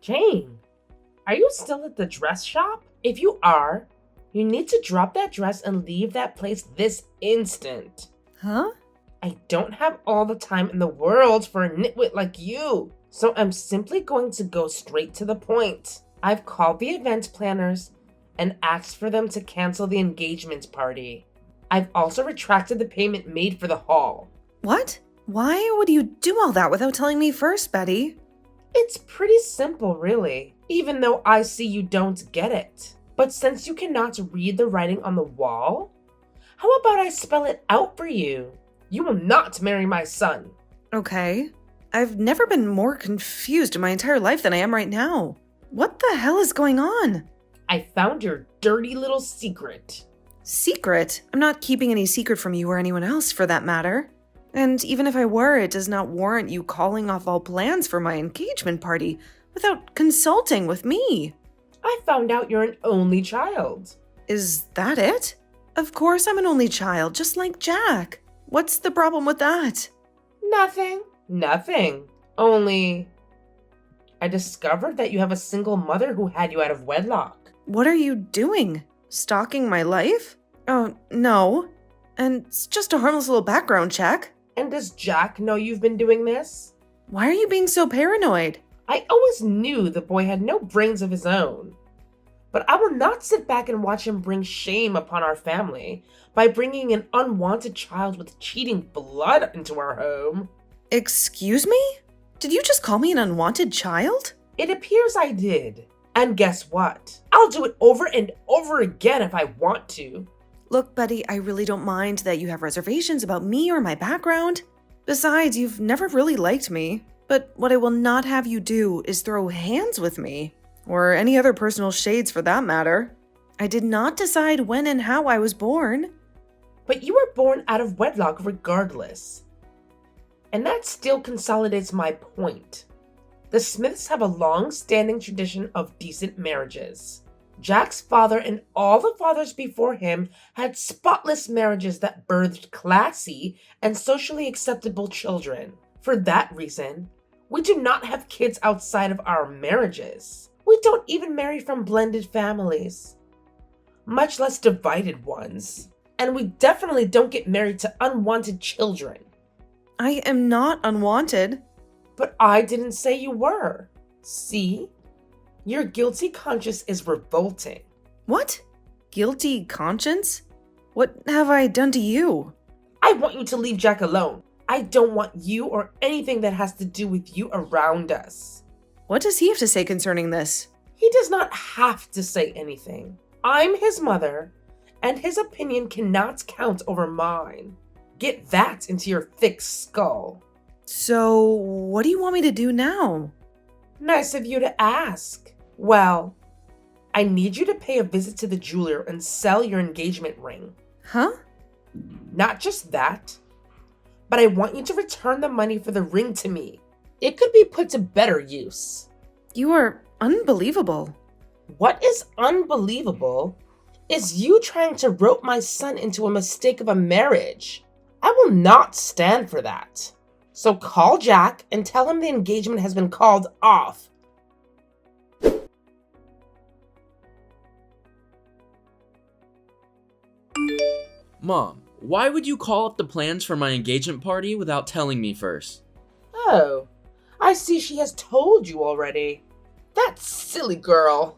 Jane, are you still at the dress shop? If you are, you need to drop that dress and leave that place this instant. Huh? I don't have all the time in the world for a nitwit like you, so I'm simply going to go straight to the point. I've called the event planners and asked for them to cancel the engagement party. I've also retracted the payment made for the hall. What? Why would you do all that without telling me first, Betty? It's pretty simple, really, even though I see you don't get it. But since you cannot read the writing on the wall, how about I spell it out for you? You will not marry my son. Okay. I've never been more confused in my entire life than I am right now. What the hell is going on? I found your dirty little secret. Secret? I'm not keeping any secret from you or anyone else, for that matter. And even if I were, it does not warrant you calling off all plans for my engagement party without consulting with me. I found out you're an only child. Is that it? Of course I'm an only child, just like Jack. What's the problem with that? Nothing. Only, I discovered that you have a single mother who had you out of wedlock. What are you doing? Stalking my life? Oh, no. And it's just a harmless little background check. And does Jack know you've been doing this? Why are you being so paranoid? I always knew the boy had no brains of his own. But I will not sit back and watch him bring shame upon our family by bringing an unwanted child with cheating blood into our home. Excuse me? Did you just call me an unwanted child? It appears I did. And guess what? I'll do it over and over again if I want to. Look, Betty, I really don't mind that you have reservations about me or my background. Besides, you've never really liked me. But what I will not have you do is throw hands with me. Or any other personal shades for that matter. I did not decide when and how I was born. But you were born out of wedlock regardless. And that still consolidates my point. The Smiths have a long-standing tradition of decent marriages. Jack's father and all the fathers before him had spotless marriages that birthed classy and socially acceptable children. For that reason, we do not have kids outside of our marriages. We don't even marry from blended families, much less divided ones. And we definitely don't get married to unwanted children. I am not unwanted. But I didn't say you were. See? Your guilty conscience is revolting. What? Guilty conscience? What have I done to you? I want you to leave Jack alone. I don't want you or anything that has to do with you around us. What does he have to say concerning this? He does not have to say anything. I'm his mother, and his opinion cannot count over mine. Get that into your thick skull. So, what do you want me to do now? Nice of you to ask. Well, I need you to pay a visit to the jeweler and sell your engagement ring. Huh? Not just that, but I want you to return the money for the ring to me. It could be put to better use. You are unbelievable. What is unbelievable is you trying to rope my son into a mistake of a marriage. I will not stand for that. So call Jack and tell him the engagement has been called off. Mom, why would you call up the plans for my engagement party without telling me first? Oh, I see she has told you already. That silly girl.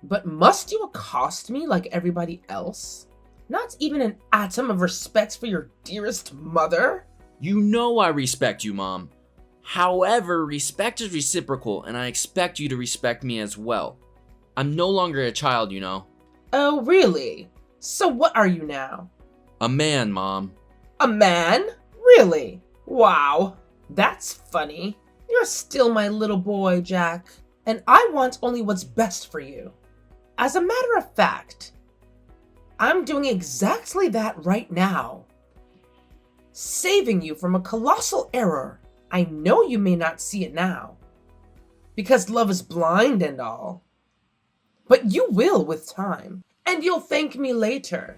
But must you accost me like everybody else? Not even an atom of respect for your dearest mother? You know I respect you, Mom. However, respect is reciprocal, and I expect you to respect me as well. I'm no longer a child, you know. Oh, really? So what are you now? A man, Mom. A man? Really? Wow. That's funny. You're still my little boy, Jack. And I want only what's best for you. As a matter of fact, I'm doing exactly that right now. Saving you from a colossal error. I know you may not see it now, because love is blind and all. But you will with time, and you'll thank me later.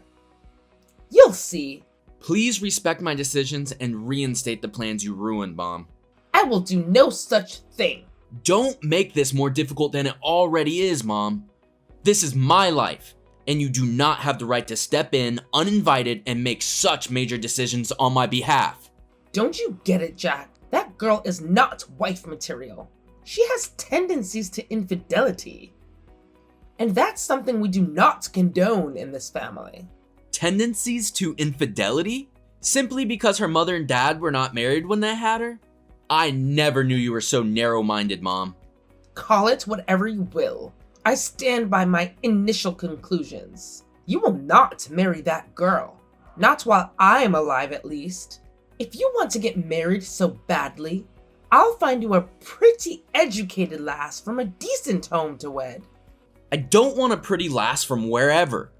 You'll see. Please respect my decisions and reinstate the plans you ruined, Mom. I will do no such thing. Don't make this more difficult than it already is, Mom. This is my life, and you do not have the right to step in uninvited and make such major decisions on my behalf. Don't you get it, Jack? That girl is not wife material. She has tendencies to infidelity. And that's something we do not condone in this family. Tendencies to infidelity? Simply because her mother and dad were not married when they had her? I never knew you were so narrow-minded, Mom. Call it whatever you will. I stand by my initial conclusions. You will not marry that girl. Not while I am alive, at least. If you want to get married so badly, I'll find you a pretty educated lass from a decent home to wed. I don't want a pretty lass from wherever.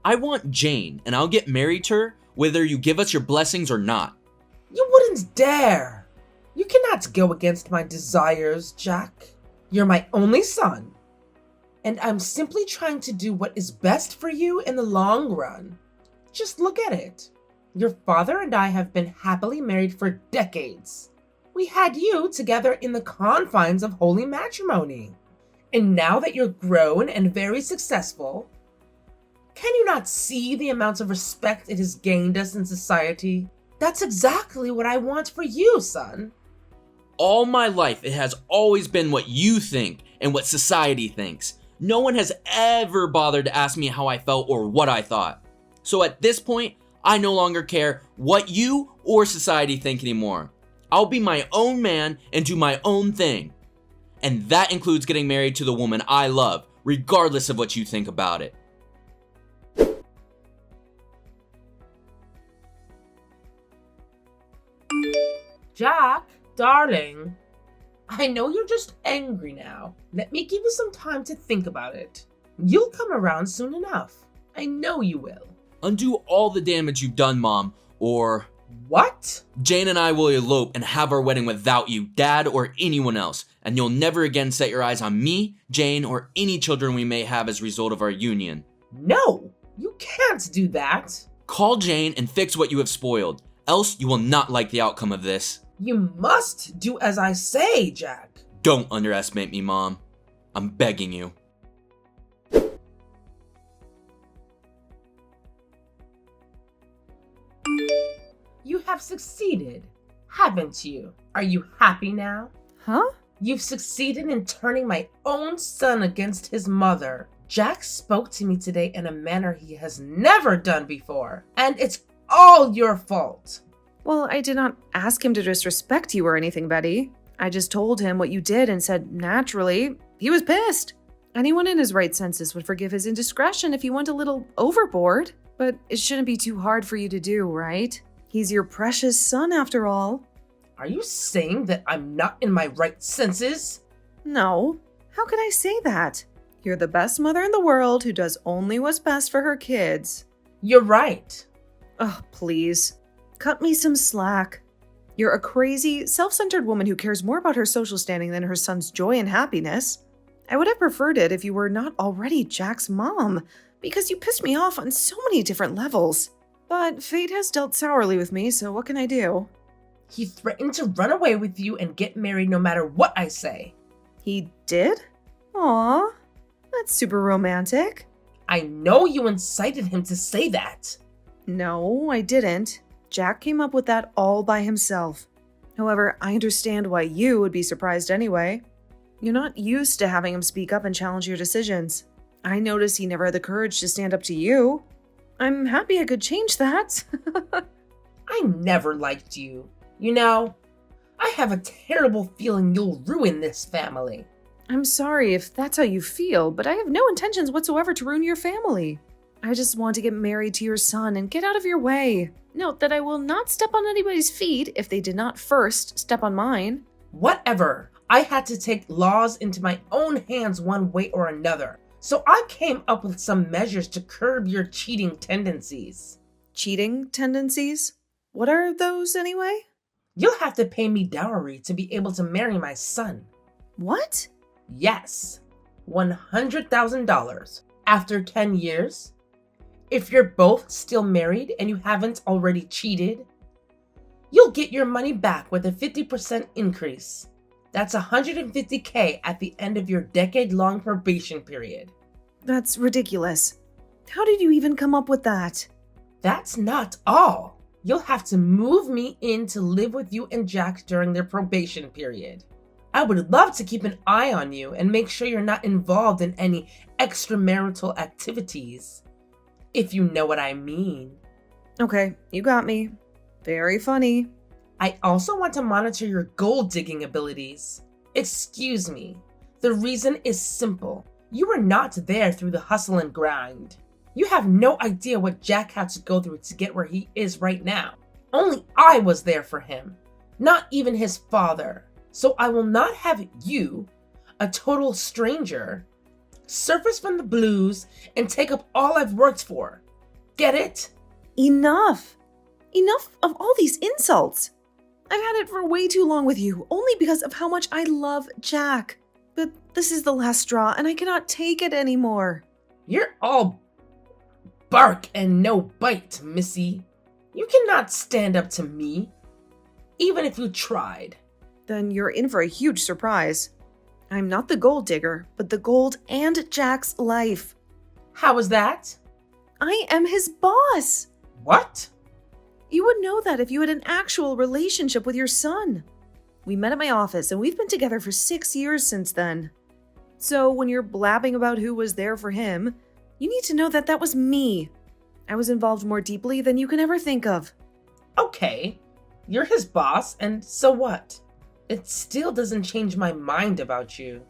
I want Jane, and I'll get married to her whether you give us your blessings or not. You wouldn't dare. You cannot go against my desires, Jack. You're my only son, and I'm simply trying to do what is best for you in the long run. Just look at it. Your father and I have been happily married for decades. We had you together in the confines of holy matrimony. And now that you're grown and very successful, can you not see the amount of respect it has gained us in society? That's exactly what I want for you, son. All my life, it has always been what you think and what society thinks. No one has ever bothered to ask me how I felt or what I thought. So at this point, I no longer care what you or society think anymore. I'll be my own man and do my own thing. And that includes getting married to the woman I love, regardless of what you think about it. Jack, darling, I know you're just angry now. Let me give you some time to think about it. You'll come around soon enough. I know you will. Undo all the damage you've done, Mom, or... What? Jane and I will elope and have our wedding without you, Dad, or anyone else, and you'll never again set your eyes on me, Jane, or any children we may have as a result of our union. No, you can't do that. Call Jane and fix what you have spoiled, else you will not like the outcome of this. You must do as I say, Jack. Don't underestimate me, Mom. I'm begging you. You have succeeded, haven't you? Are you happy now? Huh? You've succeeded in turning my own son against his mother. Jack spoke to me today in a manner he has never done before, and it's all your fault. Well, I did not ask him to disrespect you or anything, Betty. I just told him what you did and said, naturally, he was pissed. Anyone in his right senses would forgive his indiscretion if he went a little overboard, but it shouldn't be too hard for you to do, right? He's your precious son, after all. Are you saying that I'm not in my right senses? No. How could I say that? You're the best mother in the world who does only what's best for her kids. You're right. Oh, please. Cut me some slack. You're a crazy, self-centered woman who cares more about her social standing than her son's joy and happiness. I would have preferred it if you were not already Jack's mom, because you pissed me off on so many different levels. But fate has dealt sourly with me, so what can I do? He threatened to run away with you and get married no matter what I say. He did? Aw, that's super romantic. I know you incited him to say that. No, I didn't. Jack came up with that all by himself. However, I understand why you would be surprised anyway. You're not used to having him speak up and challenge your decisions. I noticed he never had the courage to stand up to you. I'm happy I could change that. I never liked you. You know, I have a terrible feeling you'll ruin this family. I'm sorry if that's how you feel, but I have no intentions whatsoever to ruin your family. I just want to get married to your son and get out of your way. Note that I will not step on anybody's feet if they did not first step on mine. Whatever. I had to take laws into my own hands one way or another. So I came up with some measures to curb your cheating tendencies. Cheating tendencies? What are those anyway? You'll have to pay me dowry to be able to marry my son. What? Yes, $100,000. After 10 years, if you're both still married and you haven't already cheated, you'll get your money back with a 50% increase. That's $150K at the end of your decade-long probation period. That's ridiculous. How did you even come up with that? That's not all. You'll have to move me in to live with you and Jack during their probation period. I would love to keep an eye on you and make sure you're not involved in any extramarital activities, if you know what I mean. Okay, you got me. Very funny. I also want to monitor your gold digging abilities. Excuse me. The reason is simple. You were not there through the hustle and grind. You have no idea what Jack had to go through to get where he is right now. Only I was there for him, not even his father. So I will not have you, a total stranger, surface from the blues and take up all I've worked for. Get it? Enough! Enough of all these insults! I've had it for way too long with you, only because of how much I love Jack. But this is the last straw, and I cannot take it anymore. You're all bark and no bite, Missy. You cannot stand up to me, even if you tried. Then you're in for a huge surprise. I'm not the gold digger, but the gold and Jack's life. How was that? I am his boss. What? You would know that if you had an actual relationship with your son. We met at my office, and we've been together for 6 years since then. So when you're blabbing about who was there for him, you need to know that that was me. I was involved more deeply than you can ever think of. Okay, you're his boss, and so what? It still doesn't change my mind about you.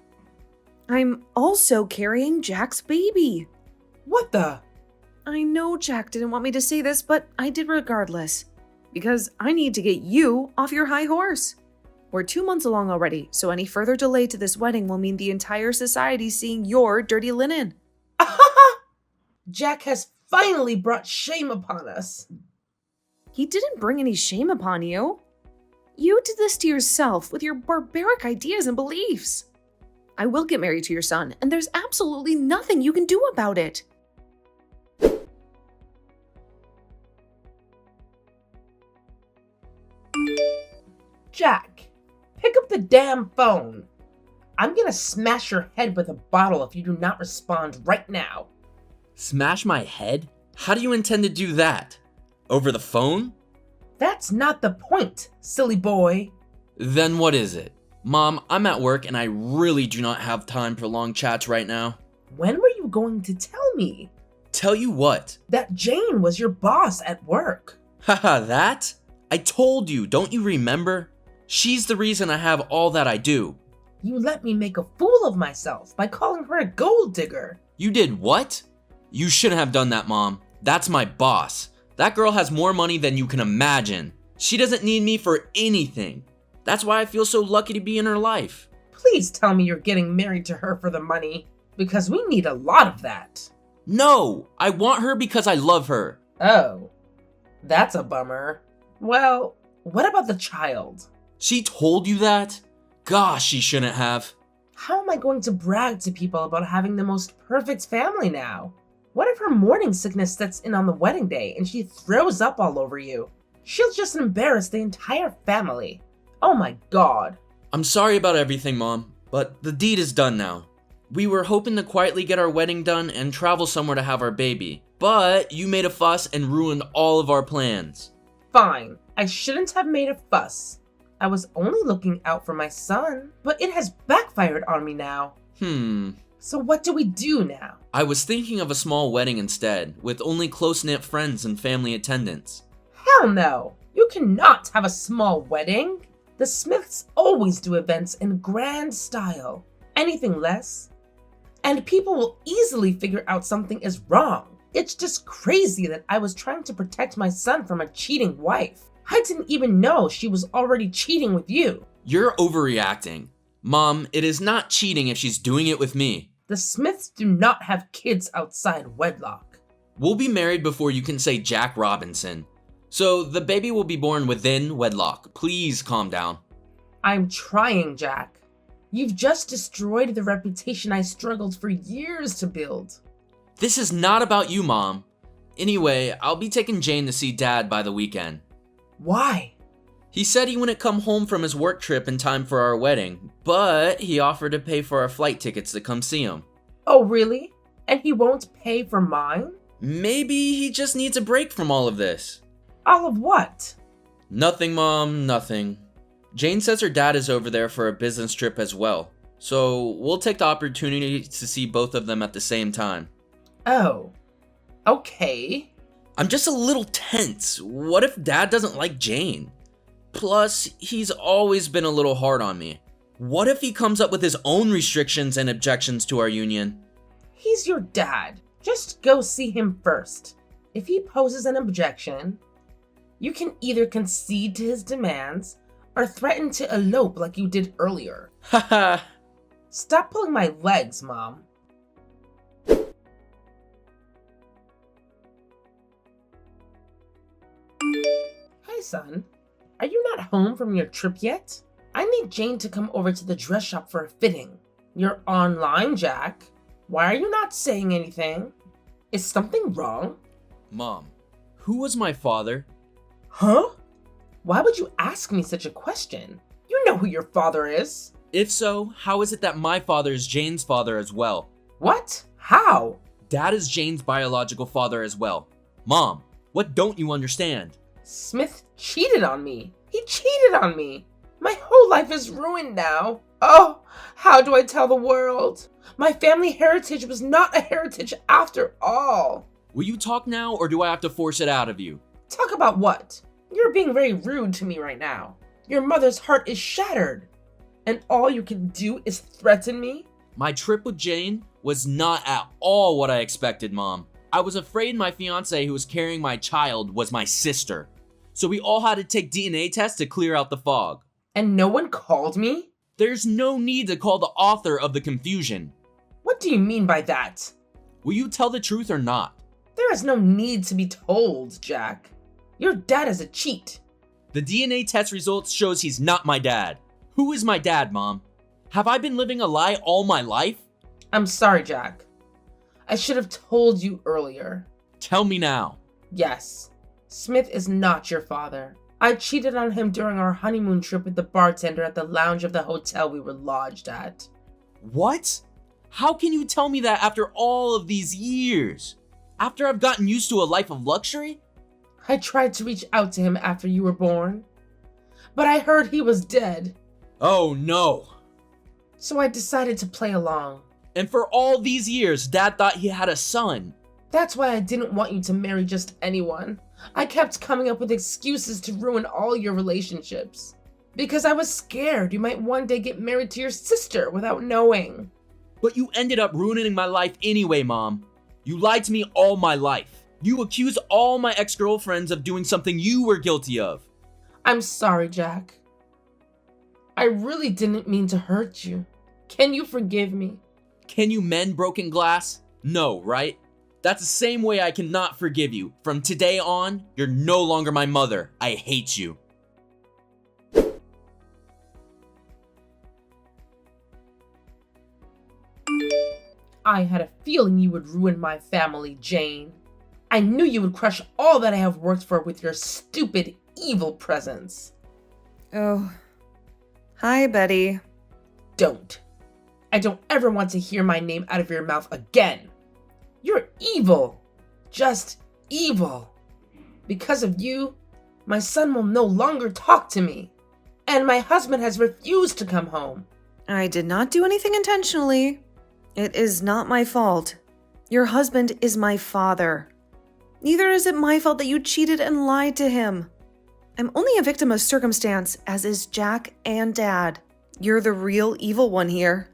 I'm also carrying Jack's baby. What the? I know Jack didn't want me to say this, but I did regardless. Because I need to get you off your high horse. We're 2 months along already, so any further delay to this wedding will mean the entire society seeing your dirty linen. Jack has finally brought shame upon us. He didn't bring any shame upon you. You did this to yourself with your barbaric ideas and beliefs. I will get married to your son, and there's absolutely nothing you can do about it. Jack, pick up the damn phone. I'm gonna smash your head with a bottle if you do not respond right now. Smash my head? How do you intend to do that? Over the phone? That's not the point, silly boy. Then what is it? Mom, I'm at work and I really do not have time for long chats right now. When were you going to tell me? Tell you what? That Jane was your boss at work. Haha, that? I told you, don't you remember? She's the reason I have all that I do. You let me make a fool of myself by calling her a gold digger. You did what? You shouldn't have done that, Mom. That's my boss. That girl has more money than you can imagine. She doesn't need me for anything. That's why I feel so lucky to be in her life. Please tell me you're getting married to her for the money, because we need a lot of that. No, I want her because I love her. Oh, that's a bummer. Well, what about the child? She told you that? Gosh, she shouldn't have. How am I going to brag to people about having the most perfect family now? What if her morning sickness sets in on the wedding day and she throws up all over you? She'll just embarrass the entire family. Oh my god. I'm sorry about everything, Mom, but the deed is done now. We were hoping to quietly get our wedding done and travel somewhere to have our baby, but you made a fuss and ruined all of our plans. Fine, I shouldn't have made a fuss. I was only looking out for my son, but it has backfired on me now. So what do we do now? I was thinking of a small wedding instead, with only close-knit friends and family attendance. Hell no! You cannot have a small wedding! The Smiths always do events in grand style. Anything less, and people will easily figure out something is wrong. It's just crazy that I was trying to protect my son from a cheating wife. I didn't even know she was already cheating with you. You're overreacting. Mom, it is not cheating if she's doing it with me. The Smiths do not have kids outside wedlock. We'll be married before you can say Jack Robinson. So the baby will be born within wedlock. Please calm down. I'm trying, Jack. You've just destroyed the reputation I struggled for years to build. This is not about you, Mom. Anyway, I'll be taking Jane to see Dad by the weekend. Why? He said he wouldn't come home from his work trip in time for our wedding, but he offered to pay for our flight tickets to come see him. Oh, really? And he won't pay for mine? Maybe he just needs a break from all of this. All of what? Nothing, Mom, nothing. Jane says her dad is over there for a business trip as well, so we'll take the opportunity to see both of them at the same time. Oh, okay. I'm just a little tense. What if Dad doesn't like Jane? Plus, he's always been a little hard on me. What if he comes up with his own restrictions and objections to our union? He's your dad. Just go see him first. If he poses an objection, you can either concede to his demands or threaten to elope like you did earlier. Haha. Stop pulling my legs, Mom. Hey, son. Are you not home from your trip yet? I need Jane to come over to the dress shop for a fitting. You're online, Jack. Why are you not saying anything? Is something wrong? Mom, who was my father? Huh? Why would you ask me such a question? You know who your father is. If so, how is it that my father is Jane's father as well? What? How? Dad is Jane's biological father as well. Mom, what don't you understand? Smith cheated on me. He cheated on me. My whole life is ruined now. Oh, how do I tell the world? My family heritage was not a heritage after all. Will you talk now, or do I have to force it out of you? Talk about what? You're being very rude to me right now. Your mother's heart is shattered, and all you can do is threaten me? My trip with Jane was not at all what I expected, Mom. I was afraid my fiancée who was carrying my child was my sister. So we all had to take DNA tests to clear out the fog. And no one called me? There's no need to call the author of the confusion. What do you mean by that? Will you tell the truth or not? There is no need to be told, Jack. Your dad is a cheat. The DNA test results shows he's not my dad. Who is my dad, Mom? Have I been living a lie all my life? I'm sorry, Jack. I should have told you earlier. Tell me now. Yes, Smith is not your father. I cheated on him during our honeymoon trip with the bartender at the lounge of the hotel we were lodged at. What? How can you tell me that after all of these years? After I've gotten used to a life of luxury? I tried to reach out to him after you were born, but I heard he was dead. Oh no. So I decided to play along. And for all these years, Dad thought he had a son. That's why I didn't want you to marry just anyone. I kept coming up with excuses to ruin all your relationships. Because I was scared you might one day get married to your sister without knowing. But you ended up ruining my life anyway, Mom. You lied to me all my life. You accused all my ex-girlfriends of doing something you were guilty of. I'm sorry, Jack. I really didn't mean to hurt you. Can you forgive me? Can you mend broken glass? No, right? That's the same way I cannot forgive you. From today on, you're no longer my mother. I hate you. I had a feeling you would ruin my family, Jane. I knew you would crush all that I have worked for with your stupid, evil presence. Oh. Hi, Betty. Don't. I don't ever want to hear my name out of your mouth again. You're evil. Just evil. Because of you, my son will no longer talk to me. And my husband has refused to come home. I did not do anything intentionally. It is not my fault. Your husband is my father. Neither is it my fault that you cheated and lied to him. I'm only a victim of circumstance, as is Jack and Dad. You're the real evil one here.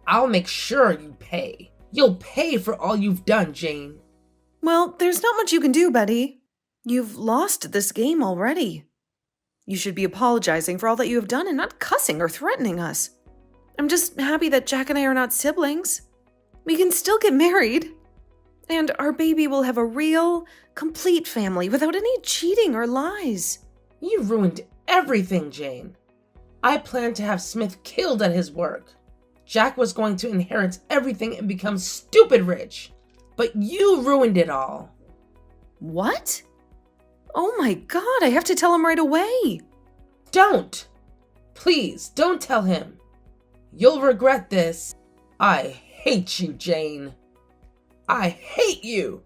I'll make sure you pay. You'll pay for all you've done, Jane. Well, there's not much you can do, Betty. You've lost this game already. You should be apologizing for all that you have done and not cussing or threatening us. I'm just happy that Jack and I are not siblings. We can still get married. And our baby will have a real, complete family without any cheating or lies. You ruined everything, Jane. I planned to have Smith killed at his work. Jack was going to inherit everything and become stupid rich. But you ruined it all. What? Oh my God, I have to tell him right away. Don't! Please, don't tell him. You'll regret this. I hate you, Jane. I hate you!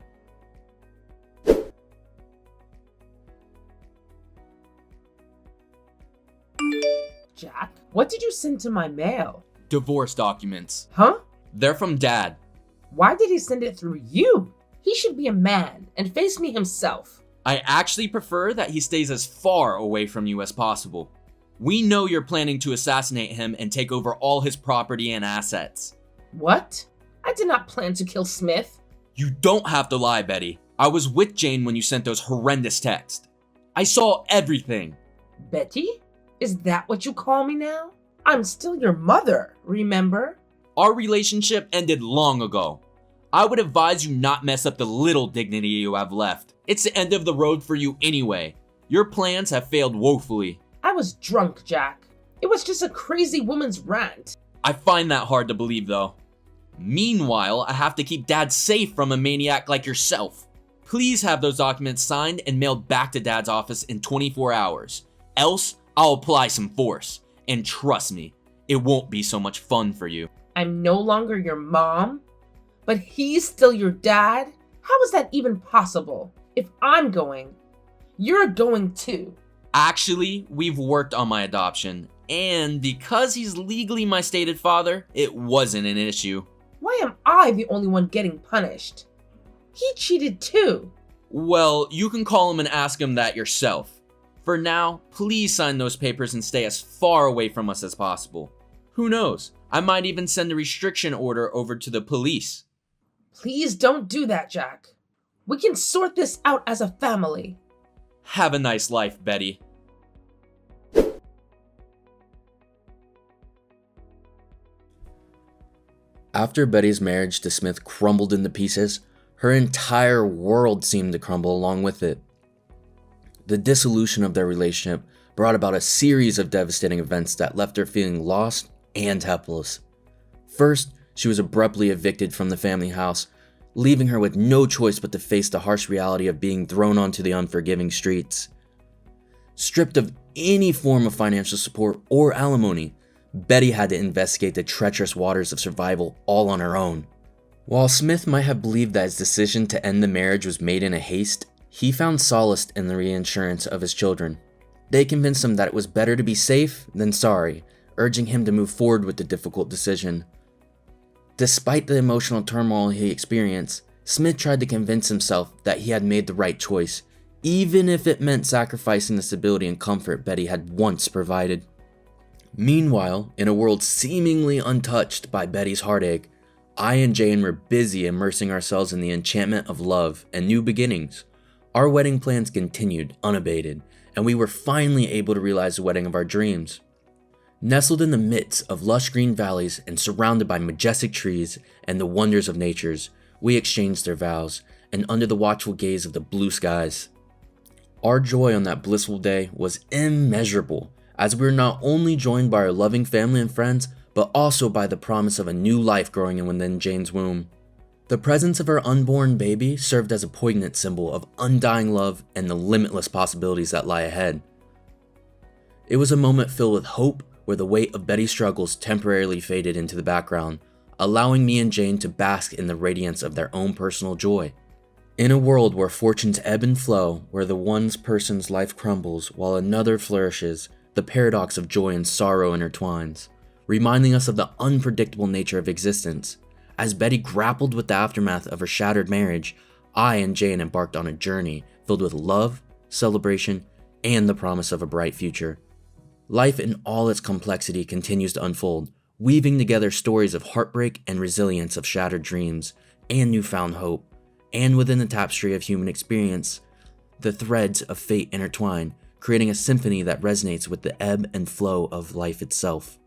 Jack, what did you send to my mail? Divorce documents. Huh? They're from Dad. Why did he send it through you? He should be a man and face me himself. I actually prefer that he stays as far away from you as possible. We know you're planning to assassinate him and take over all his property and assets. What? I did not plan to kill Smith. You don't have to lie, Betty. I was with Jane when you sent those horrendous texts. I saw everything. Betty? Is that what you call me now? I'm still your mother, remember? Our relationship ended long ago. I would advise you not mess up the little dignity you have left. It's the end of the road for you anyway. Your plans have failed woefully. I was drunk, Jack. It was just a crazy woman's rant. I find that hard to believe though. Meanwhile, I have to keep Dad safe from a maniac like yourself. Please have those documents signed and mailed back to Dad's office in 24 hours. Else, I'll apply some force. And trust me, it won't be so much fun for you. I'm no longer your mom, but he's still your dad? How is that even possible? If I'm going, you're going too. Actually, we've worked on my adoption, and because he's legally my stated father, it wasn't an issue. Why am I the only one getting punished? He cheated too. Well, you can call him and ask him that yourself. For now, please sign those papers and stay as far away from us as possible. Who knows? I might even send a restriction order over to the police. Please don't do that, Jack. We can sort this out as a family. Have a nice life, Betty. After Betty's marriage to Smith crumbled into pieces, her entire world seemed to crumble along with it. The dissolution of their relationship brought about a series of devastating events that left her feeling lost and helpless. First, she was abruptly evicted from the family house, leaving her with no choice but to face the harsh reality of being thrown onto the unforgiving streets. Stripped of any form of financial support or alimony, Betty had to investigate the treacherous waters of survival all on her own. While Smith might have believed that his decision to end the marriage was made in a haste, he found solace in the reinsurance of his children. They convinced him that it was better to be safe than sorry, urging him to move forward with the difficult decision. Despite the emotional turmoil he experienced, Smith tried to convince himself that he had made the right choice, even if it meant sacrificing the stability and comfort Betty had once provided. Meanwhile, in a world seemingly untouched by Betty's heartache, I and Jane were busy immersing ourselves in the enchantment of love and new beginnings. Our wedding plans continued unabated, and we were finally able to realize the wedding of our dreams. Nestled in the midst of lush green valleys and surrounded by majestic trees and the wonders of nature, we exchanged their vows, and under the watchful gaze of the blue skies. Our joy on that blissful day was immeasurable, as we were not only joined by our loving family and friends, but also by the promise of a new life growing within Jane's womb. The presence of our unborn baby served as a poignant symbol of undying love and the limitless possibilities that lie ahead. It was a moment filled with hope, where the weight of Betty's struggles temporarily faded into the background, allowing me and Jane to bask in the radiance of their own personal joy. In a world where fortunes ebb and flow, where the one person's life crumbles while another flourishes, the paradox of joy and sorrow intertwines, reminding us of the unpredictable nature of existence. As Betty grappled with the aftermath of her shattered marriage, I and Jane embarked on a journey filled with love, celebration, and the promise of a bright future. Life in all its complexity continues to unfold, weaving together stories of heartbreak and resilience of shattered dreams and newfound hope. And within the tapestry of human experience, the threads of fate intertwine, creating a symphony that resonates with the ebb and flow of life itself.